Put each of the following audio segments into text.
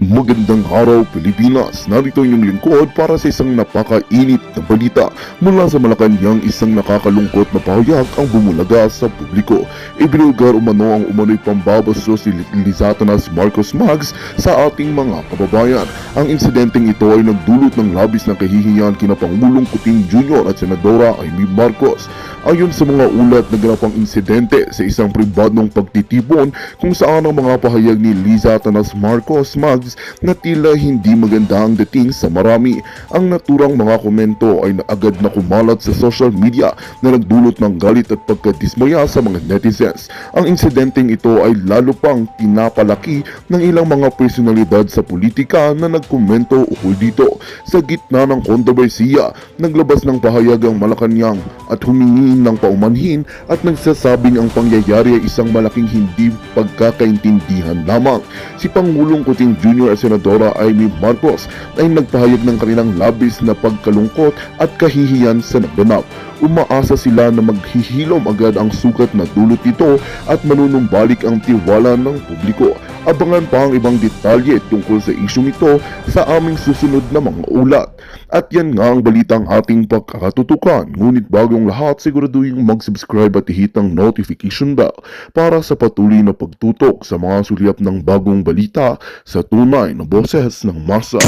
Magandang araw Pilipinas, narito inyong lingkod para sa isang napakainit na balita mula sa Malacanang. Isang nakakalungkot na pahayag ang bumulaga sa publiko. Ibinulgar umano ang umano'y pambabastos ni Lizatanas Marcos Mags sa ating mga kababayan. Ang insidenteng ito ay nagdulot ng labis na kahihiyan kina Pangulong Kuting Jr. at Senadora Amy Marcos. Ayon sa mga ulat, naganap ang insidente sa isang pribadong pagtitipon kung saan ang mga pahayag ni Lizatanas Marcos Mags na tila hindi maganda ang dating sa marami. Ang naturang mga komento ay agad na kumalat sa social media na nagdulot ng galit at pagkadismaya sa mga netizens. Ang insidenteng ito ay lalo pang pinapalaki ng ilang mga personalidad sa politika na nagkomento ukol dito. Sa gitna ng kontrobersiya, naglabas ng pahayag ang Malacanang at humingi ng paumanhin at nagsasabing ang pangyayari ay isang malaking hindi pagkakaintindihan lamang. Si Pangulong Kuting Jr. at Senadora Amy Marcos ay nagpahayag ng kanilang labis na pagkalungkot at kahihiyan sa naganap. Umaasa sila na maghihilom agad ang sugat na dulot nito at manunumbalik ang tiwala ng publiko. Abangan pa ang ibang detalye tungkol sa isyong ito sa aming susunod na mga ulat. At yan nga ang balitang ating pagkakatutukan. Ngunit bagong lahat, siguraduhin mag-subscribe at i-hit ang notification bell para sa patuloy na pagtutok sa mga sulyap ng bagong balita sa tunay na boses ng masa.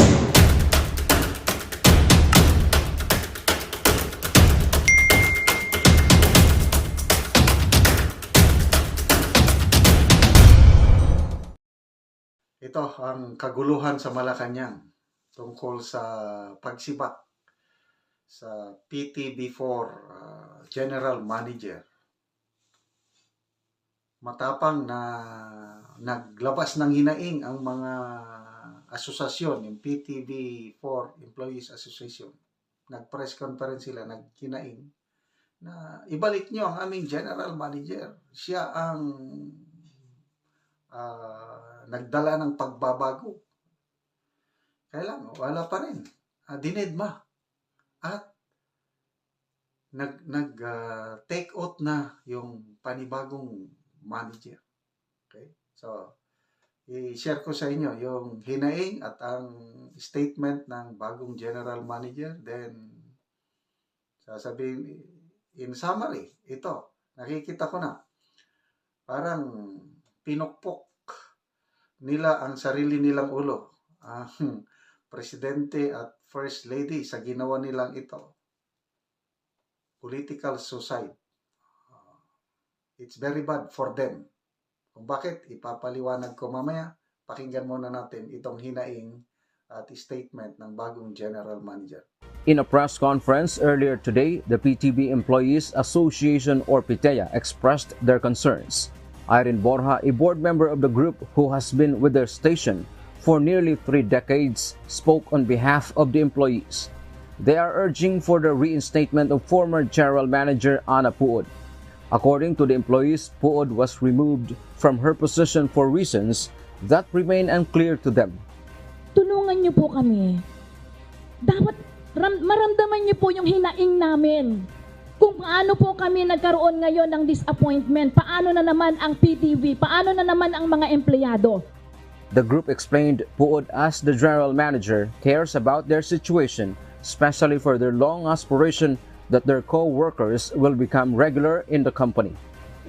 Ito ang kaguluhan sa Malacanang tungkol sa pagsibak sa PTB4 General Manager. Matapang na naglabas ng hinaing ang mga asosasyon, yung PTB4 Employees Association. Nag-press conference sila, naghinaing na ibalik nyo ang aming General Manager. Siya ang nagdala ng pagbabago. Kaya lang, wala pa rin. Dinedma. At take out na yung panibagong manager. Okay? So, i-share ko sa inyo yung hinaing at ang statement ng bagong general manager. Then, sasabihin, in summary, ito, nakikita ko na, parang pinukpok nila ang sarili nilang ulo, ang presidente at first lady sa ginawa nilang ito. Political suicide. It's very bad for them. Kung bakit, ipapaliwanag ko mamaya. Pakinggan muna natin itong hinaing at statement ng bagong general manager. In a press conference earlier today, the PTB Employees Association or PITEA expressed their concerns. Irene Borja, a board member of the group who has been with their station for nearly 3 decades, spoke on behalf of the employees. They are urging for the reinstatement of former General Manager Ana Puod. According to the employees, Puod was removed from her position for reasons that remain unclear to them. Tulungan niyo po kami. Dapat maramdaman niyo po yung hinaing namin. Kung paano po kami nagkaroon ngayon ng disappointment, paano na naman ang PTV, paano na naman ang mga empleyado. The group explained Puod, as the general manager, cares about their situation, especially for their long aspiration that their co-workers will become regular in the company.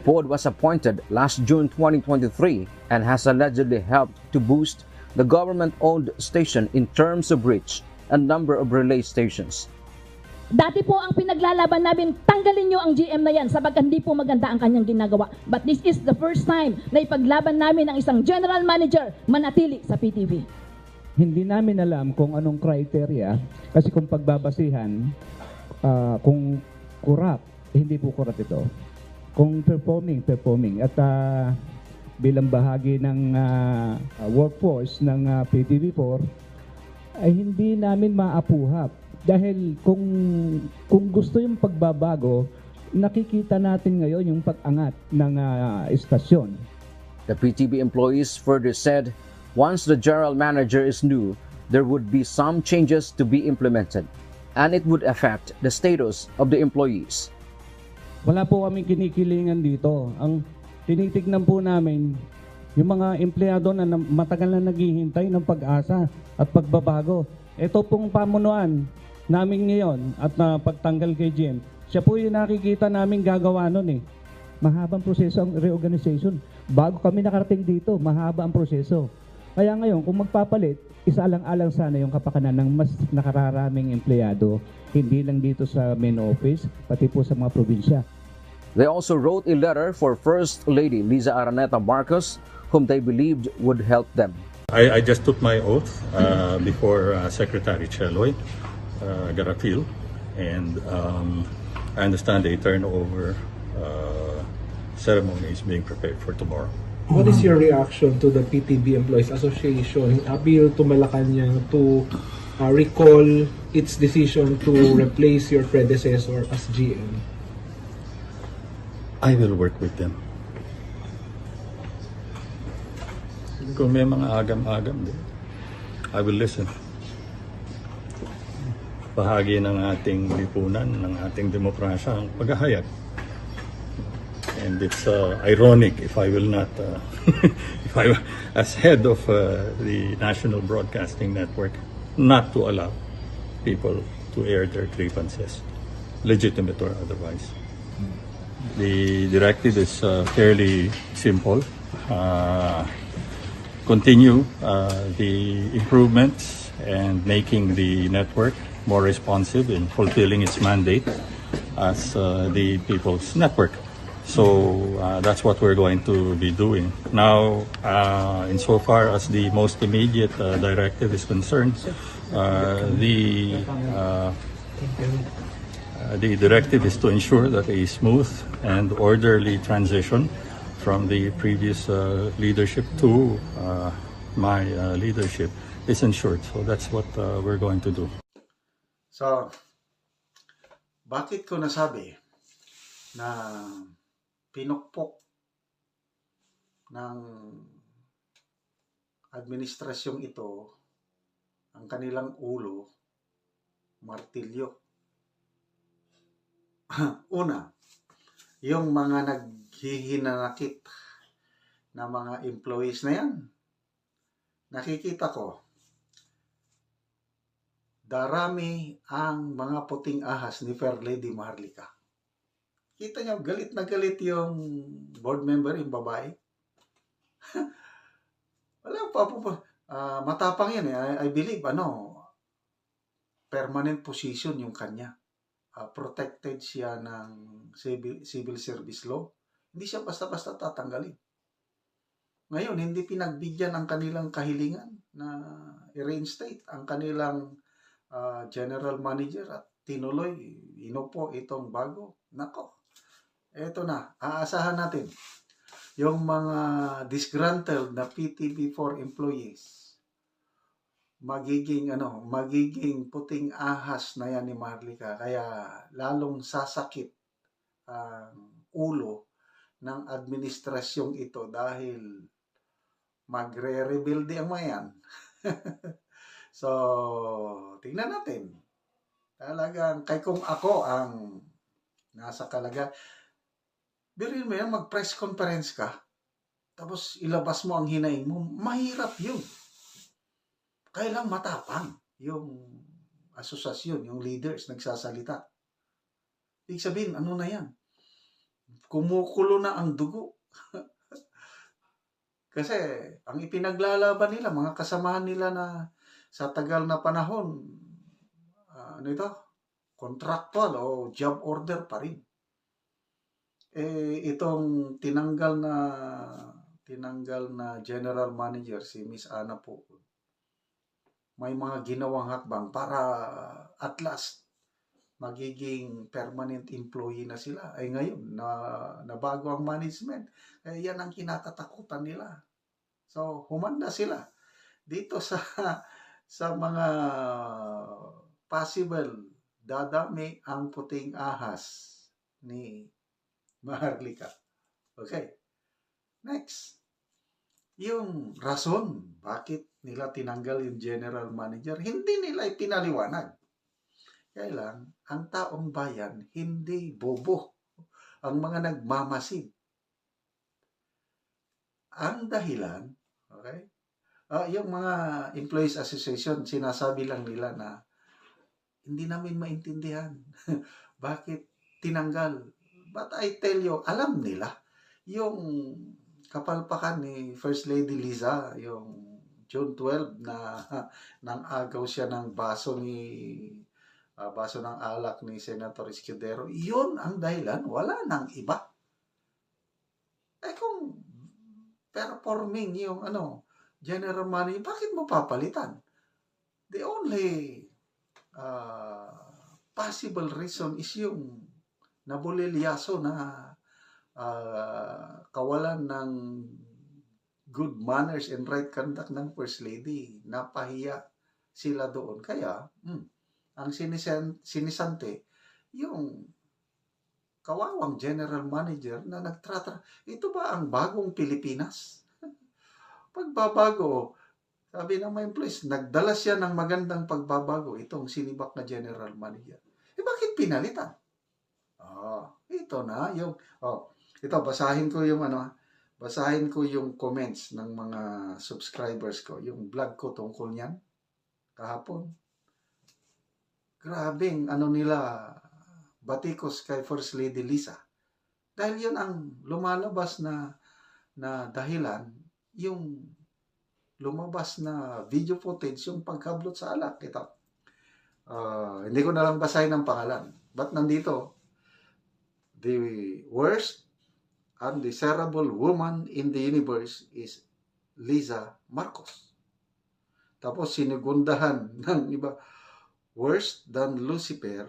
Puod was appointed last June 2023 and has allegedly helped to boost the government-owned station in terms of reach and number of relay stations. Dati po ang pinaglalaban namin, tanggalin nyo ang GM na yan sapagkat hindi po maganda ang kanyang ginagawa. But this is the first time na ipaglaban namin ang isang general manager manatili sa PTV. Hindi namin alam kung anong criteria kasi kung pagbabasihan, kung corrupt, hindi po corrupt ito. Kung performing. At bilang bahagi ng workforce ng PTV4, ay hindi namin maapuhap. Dahil kung gusto yung pagbabago, nakikita natin ngayon yung pag-angat ng istasyon. The PTB employees further said, once the general manager is new, there would be some changes to be implemented, and it would affect the status of the employees. Wala po kaming kinikilingan dito. Ang tinitignan po namin Yung mga empleyado na matagal na naghihintay ng pag-asa at pagbabago. Ito pong pamunuan namin ngayon at na pagtanggal kay Jim, siya po yung nakikita namin gagawa nun eh. Mahabang proseso ang reorganization. Bago kami nakarating dito, mahaba ang proseso. Kaya ngayon, kung magpapalit, isaalang-alang sana yung kapakanan ng mas nakararaming empleyado, hindi lang dito sa main office, pati po sa mga probinsya. They also wrote a letter for First Lady Liza Araneta Marcos, whom they believed would help them. I just took my oath before Secretary Cheloy Garapil, and I understand a turnover ceremony is being prepared for tomorrow. What is your reaction to the PTB Employees Association appeal to Malacanang to recall its decision to replace your predecessor as GM? I will work with them. Kung may mga agam-agam din, I will listen. Bahagi ng ating lipunan, ng ating demokrasya, ang paghahayag. And it's ironic if I will not, if I, as head of the National Broadcasting Network, not to allow people to air their grievances, legitimate or otherwise. The directive is fairly simple. Continue the improvements and making the network more responsive in fulfilling its mandate as the people's network. So that's what we're going to be doing. Now, insofar as the most immediate directive is concerned, the directive is to ensure that a smooth and orderly transition from the previous leadership to my leadership is ensured. So that's what we're going to do. So, bakit ko nasabi na pinukpok ng administrasyong ito ang kanilang ulo, martilyo? Una, yung mga naghihinanakit na mga employees na yan, nakikita ko, darami ang mga puting ahas ni Fair Lady Maharlika. Kita niyo, galit na galit yung board member, yung babae. Wala pa po. Matapang yan eh. I believe, permanent position yung kanya. Protected siya ng civil service law. Hindi siya basta-basta tatanggalin. Ngayon, hindi pinagbigyan ang kanilang kahilingan na i-reinstate ang kanilang general manager at tinuloy, inupo itong bago. Nako, eto na, aasahan natin yung mga disgruntled na PTB4 employees magiging puting ahas na yan ni Maharlika, kaya lalong sasakit ang ulo ng administrasyong ito dahil magre-rebuild ang mga yan. So, tingnan natin. Talagang, kay kung ako ang nasa kalaga, birin mo yan, mag-press conference ka, tapos ilabas mo ang hinaing mo, mahirap yun. Kailang matapang yung asosasyon, yung leaders, nagsasalita. Ibig sabihin, ano na yan? Kumukulo na ang dugo. Kasi, ang ipinaglalaban nila, mga kasamahan nila na sa tagal na panahon, contractual o job order pa rin. Itong tinanggal na general manager, si Miss Ana po, may mga ginawang hakbang para at last magiging permanent employee na sila. Ay ngayon, na bago ang management, yan ang kinakatakutan nila. So, humanda sila dito sa mga possible dadami ang puting ahas ni Maharlika. Okay. Next. Yung rason, bakit nila tinanggal yung general manager, hindi nila ipinaliwanag. Kaya lang, ang taong bayan, hindi bobo. Ang mga nagmamasid. ang dahilan, okay? Yung mga employees association, sinasabi lang nila na hindi namin maintindihan bakit tinanggal. But I tell you, alam nila yung kapalpakan ni First Lady Liza, yung June 12 na nang agaw siya ng baso ng alak ni Senator Escudero. Yun ang dahilan, wala nang iba. Kung performing yung general manager, bakit mo papalitan? The only possible reason is yung nabulilyaso na kawalan ng good manners and right conduct ng First Lady. Napahiya sila doon. Kaya, ang sinisante, yung kawawang general manager na nagtratra. Ito ba ang bagong Pilipinas? Pagbabago, sabi ng mga employees, nagdala siya ng magandang pagbabago itong sinibak na general manager. Bakit pinalitan? Ito na yung ito basahin ko yung comments ng mga subscribers ko, yung vlog ko tungkol niyan kahapon. Grabing nila batikos kay First Lady Liza. Dahil yun ang lumalabas na dahilan, yung lumabas na video footage, yung pagkablot sa alak. Ito. Hindi ko na lang basahin ang pangalan. But nandito, the worst undesirable woman in the universe is Liza Marcos. Tapos sinugundahan ng iba, worse than Lucifer,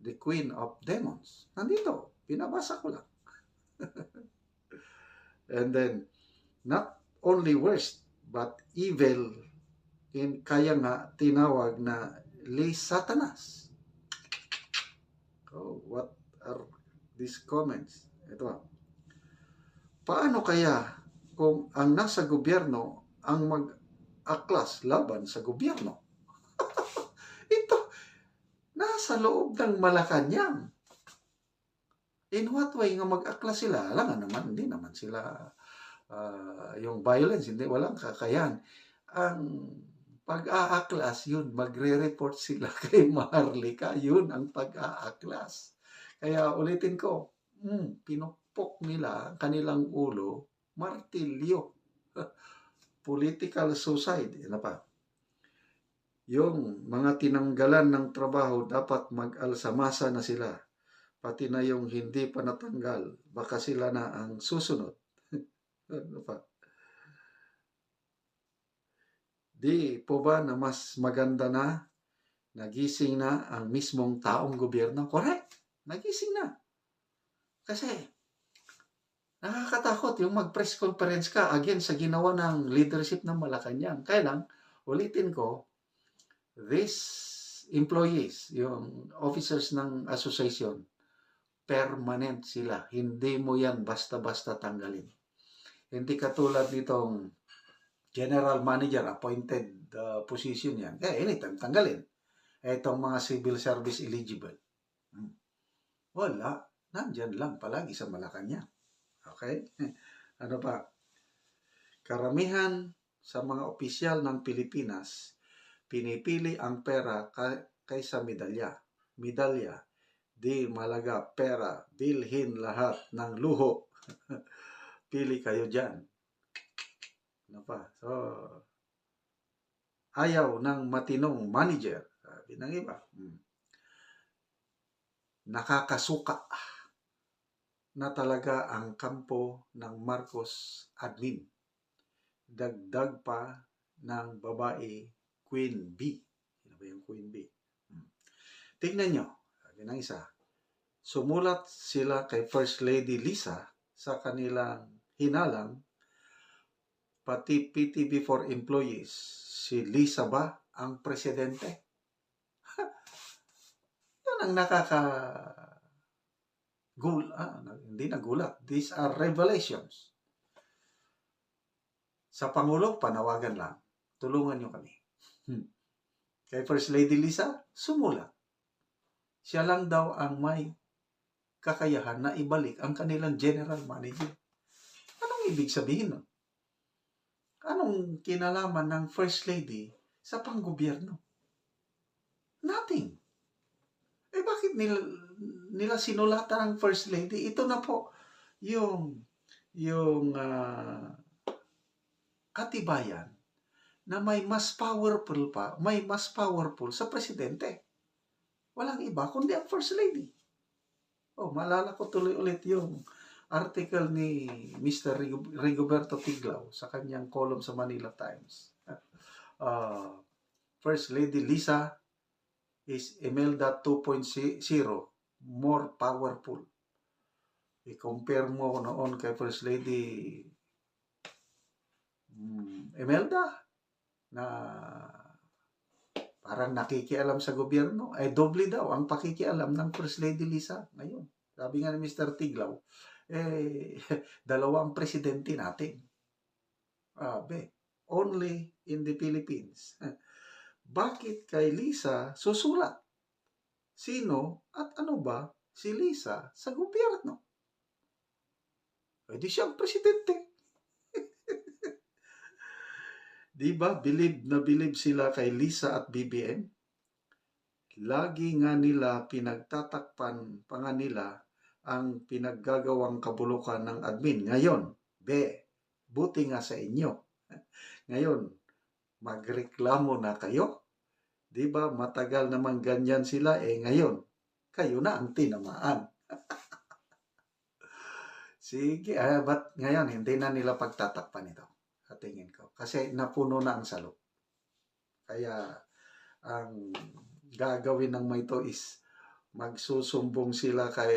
the queen of demons. Nandito, pinabasa ko lang. And then, not only worst, but evil, kaya nga tinawag na Satanas. What are these comments? Ito. Paano kaya kung ang nasa gobyerno ang mag-aklas laban sa gobyerno? Ito, nasa loob ng Malacanang. In what way nga mag-aklas sila? Alam nga naman, hindi naman sila yung violence, hindi, walang kakayan. Ang pag-aaklas, yun, magre-report sila kay Maharlika, yun ang pag-aaklas. Kaya ulitin ko, pinupok nila kanilang ulo, martilyo, political suicide. Ano pa? Yung mga tinanggalan ng trabaho, dapat mag-alsamasa na sila. Pati na yung hindi pa natanggal, baka sila na ang susunod. Ano pa? Di po ba na mas maganda na nagising na ang mismong taong gobyerno? Correct. Nagising na. Kasi nakakatakot yung mag-press conference ka again sa ginawa ng leadership ng Malacanang. Kaya lang, ulitin ko, these employees, yung officers ng association, permanent sila. Hindi mo yan basta-basta tanggalin. Hindi katulad nitong general manager, appointed position yan. Anytime, tanggalin. Itong mga civil service eligible. Wala. Nandyan lang palagi sa Malacanang. Okay? Ano pa? Karamihan sa mga opisyal ng Pilipinas, pinipili ang pera kaysa medalya. Medalya, di malaga pera, bilhin lahat ng luho. Pili kayo dyan. Ano pa? So, ayaw ng matinong manager. Sabi ng iba. Nakakasuka na talaga ang kampo ng Marcos admin. Dagdag pa ng babae Queen B. Sino ba yung Queen B? Tingnan nyo. Sabi ng isa. Sumulat sila kay First Lady Liza sa kanilang hinalang, pati PTV for employees, si Liza ba ang presidente? Yan ang hindi nagulat. These are revelations. Sa Pangulo, panawagan lang. Tulungan nyo kami. Kay First Lady Liza, sumulat. Siya lang daw ang may kakayahan na ibalik ang kanilang general manager. Anong ibig sabihin nun? Anong kinalaman ng First Lady sa panggobyerno? Nothing. Bakit nila sinulatan ng First Lady? Ito na po yung katibayan na may mas powerful sa presidente. Walang iba kundi ang First Lady. Maalala ko tuloy ulit yung article ni Mr. Rigoberto Tiglao sa kanyang column sa Manila Times. First Lady Lisa is Imelda 2.0, more powerful. I-compare mo noon kay First Lady Imelda na parang nakikialam sa gobyerno, doble daw ang pakikialam ng First Lady Lisa ngayon. Sabi nga ni Mr. Tiglao, dalawang presidente natin. Only in the Philippines. Bakit kay Lisa susulat? Sino at ano ba si Lisa sa gobyerno? Di siyang presidente. Di ba bilib na bilib sila kay Lisa at BBM? Lagi nga nila pinagtatakpan pa nga nila ang pinaggagawang kabulukan ng admin. Ngayon, buti nga sa inyo. Ngayon, magreklamo na kayo. Di ba matagal naman ganyan sila, ngayon, kayo na ang tinamaan. Sige, but ngayon, hindi na nila pagtatakpan ito. Sa tingin ko. Kasi napuno na ang salok. Kaya, ang gagawin ng mga ito is magsusumbong sila kay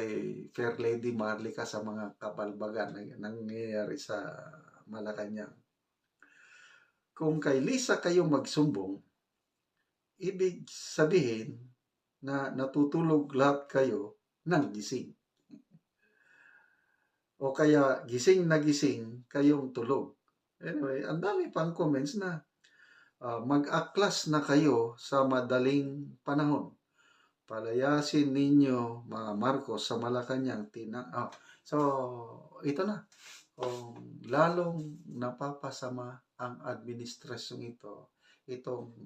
Fair Lady Marlica sa mga kabalbagan na nangyayari sa Malacanang. Kung kay Lisa kayo magsumbong, ibig sabihin na natutulog lahat kayo ng gising. O kaya gising na gising kayong tulog. Anyway, ang dami pang comments na mag-aklas na kayo sa madaling panahon. Palayasin ninyo mga Marcos sa Malacanang. So, ito na. Lalong napapasama ang administrasyong itong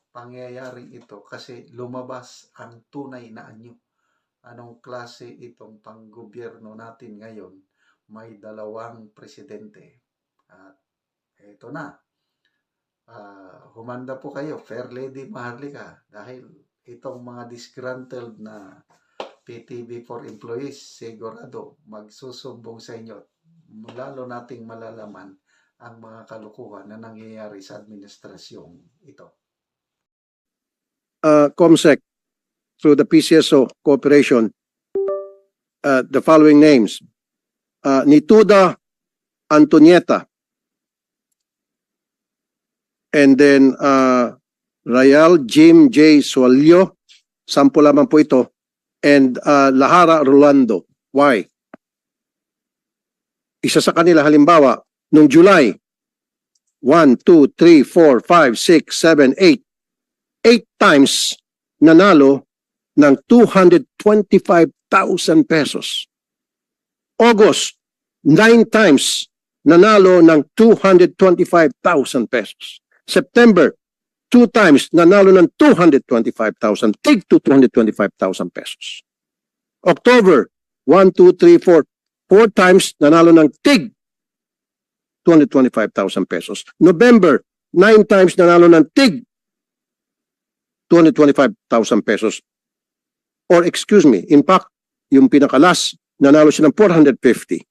pangyayaring ito kasi lumabas ang tunay na anyo. Anong klase itong panggobyerno natin ngayon? May dalawang presidente. At ito na. Humanda po kayo, Fair Lady Maharlika, dahil itong mga disgruntled na PTV4 employees, sigurado magsusumbong sa inyo. Lalo nating malalaman ang mga kalukuhan na nangyayari sa administrasyong ito. COMSEC, through the PCSO cooperation, the following names. Nituda Antonieta, and then Rayal Jim J. Sualio, 10 lamang po ito, and Lahara Rolando. Why? Isa sa kanila halimbawa, noong July, 1, 2, 3, 4, 5, 6, 7, 8. 8 times nanalo ng 225,000 pesos. August, 9 times nanalo ng 225,000 pesos. September, 2 times nanalo ng 225,000, tig to 225,000 pesos. October, 1, 2, 3, 4, 4 times nanalo ng tig 225,000 pesos. November, 9 times nanalo ng tig 225,000 pesos. Or excuse me, in fact, yung pinakalas, nanalo siya ng 450.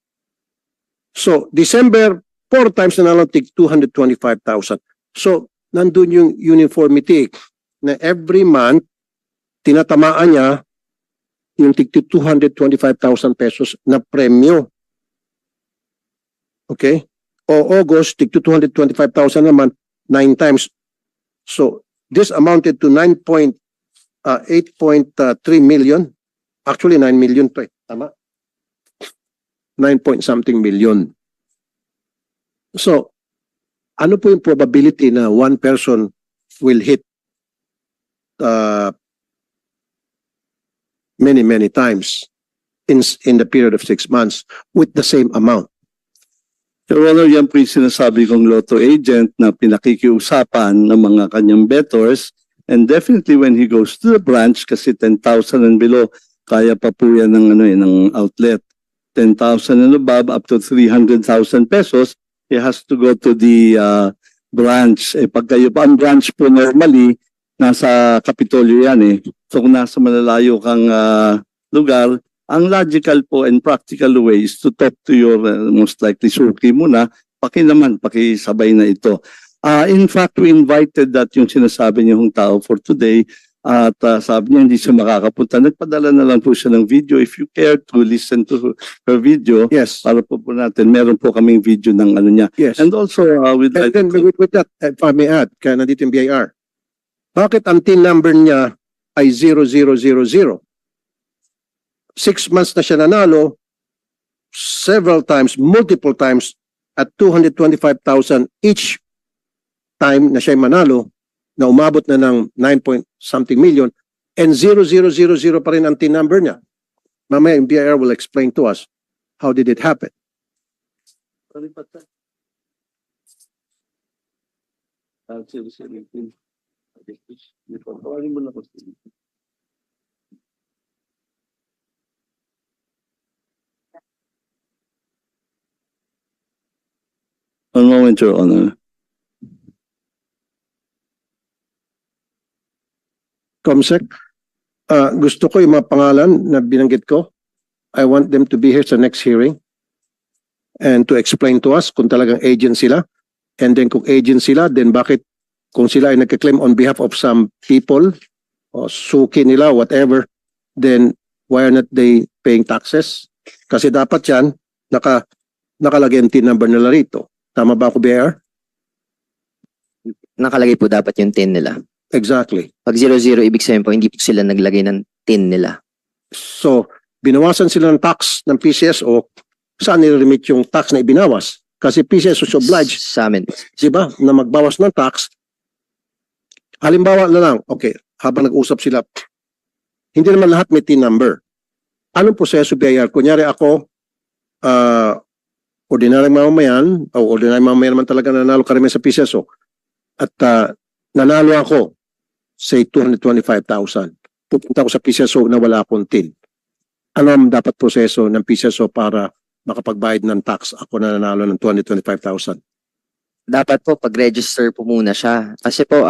So, December, 4 times nanalo ng tig 225,000. So, nandun yung uniformity na every month, tinatamaan niya yung tig 225,000 pesos na premyo. Okay? O August, tig 225,000 naman, 9 times. So, this amounted to 8.3 million. Actually, 9 million to eh. Tama? 9 point something million. So, ano po yung probability na one person will hit many times in the period of 6 months with the same amount? Your Honor, yan po yung sinasabi kong lotto agent na pinakikiusapan ng mga kanyang bettors. And definitely when he goes to the branch, kasi 10,000 and below, kaya pa po yan ng, ng outlet. 10,000 and above, up to 300,000 pesos, he has to go to the branch. Pag kayo pa, ang branch po normally, nasa Kapitolyo yan eh. So kung nasa malalayo kang lugar, ang logical po and practical way is to talk to your most likely suki muna, pakisabay na ito. In fact, we invited that yung sinasabi niyong tao for today at sabi niya hindi siya makakapunta. Nagpadala na lang po siya ng video. If you care to listen to her video, Yes. para po natin, meron po kaming video ng ano niya. Yes. And also, with And then with that, if I may add, kaya nandito yung BIR, bakit ang TIN number niya ay 0000? 6 months na siya nanalo, several times, multiple times, at 225,000 each time na siya manalo, na umabot na ng 9-point-something million, and 0000 pa rin ang TIN number niya. Mamaya yung BIR will explain to us how did it happen. One moment, Your Honor. Comsec, gusto ko yung mga pangalan na binanggit ko. I want them to be here sa next hearing and to explain to us kung talagang agent sila. And then kung agent sila, then bakit kung sila ay nagka-claim on behalf of some people o suki nila, whatever, then why are not they paying taxes? Kasi dapat yan, nakalagay ang TIN number nila rito. Tama ba ako, BIR? Nakalagay po dapat yung TIN nila. Exactly. Pag 00, ibig sabihin po, hindi po sila naglagay ng TIN nila. So, binawasan sila ng tax ng PCSO, saan nire-remit yung tax na ibinawas? Kasi PCSO is obliged, Sa amin. di ba, na magbawas ng tax. Halimbawa na lang, okay, habang nag-usap sila, hindi naman lahat may TIN number. Anong proseso, BIR? Kunyari ako, ordinaryong mamamayan, o ordinaryong mamamayan naman talaga nanalo karamihan sa PCSO, at nanalo ako, say 225,000. Pupunta ako sa PCSO na wala akong TIN. Ano ang dapat proseso ng PCSO para makapagbayad ng tax ako na nanalo ng 225,000? Dapat po, pag-register po muna siya. Kasi po,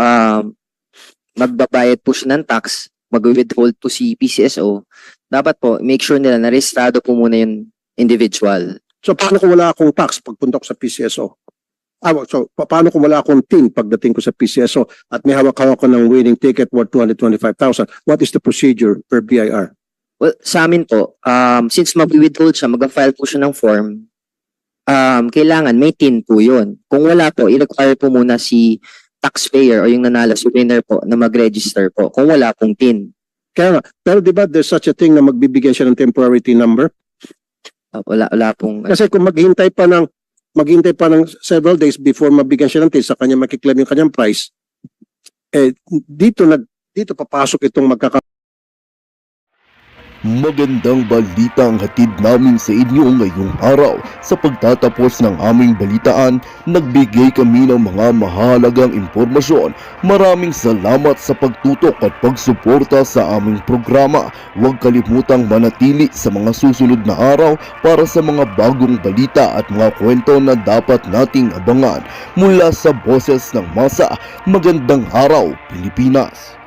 magbabayad po siya ng tax, mag-withhold po si PCSO. Dapat po, make sure nila na registrado po muna yung individual. So, paano kung wala akong tax pagpunta ko sa PCSO? So, paano kung wala akong TIN pagdating ko sa PCSO at may hawak-hawak ko ng winning ticket worth 225,000? What is the procedure per BIR? Well, sa amin po, since mag-withhold siya, mag-file po siya ng form, kailangan may TIN po yun. Kung wala po, i-require po muna si taxpayer o yung nanalo, si winner po, na mag-register po. Kung wala pong TIN. Kaya nga, pero di ba there's such a thing na magbibigyan siya ng temporary TIN number? Wala pong... Kasi kung maghintay pa ng several days before mabigyan siya ng TIN sa kanya makiklaim yung kanyang price, dito papasok itong Magandang balita ang hatid namin sa inyo ngayong araw. Sa pagtatapos ng aming balitaan, nagbigay kami ng mga mahalagang impormasyon. Maraming salamat sa pagtutok at pagsuporta sa aming programa. Huwag kalimutang manatili sa mga susunod na araw para sa mga bagong balita at mga kwento na dapat nating abangan. Mula sa Boses ng Masa, magandang araw, Pilipinas!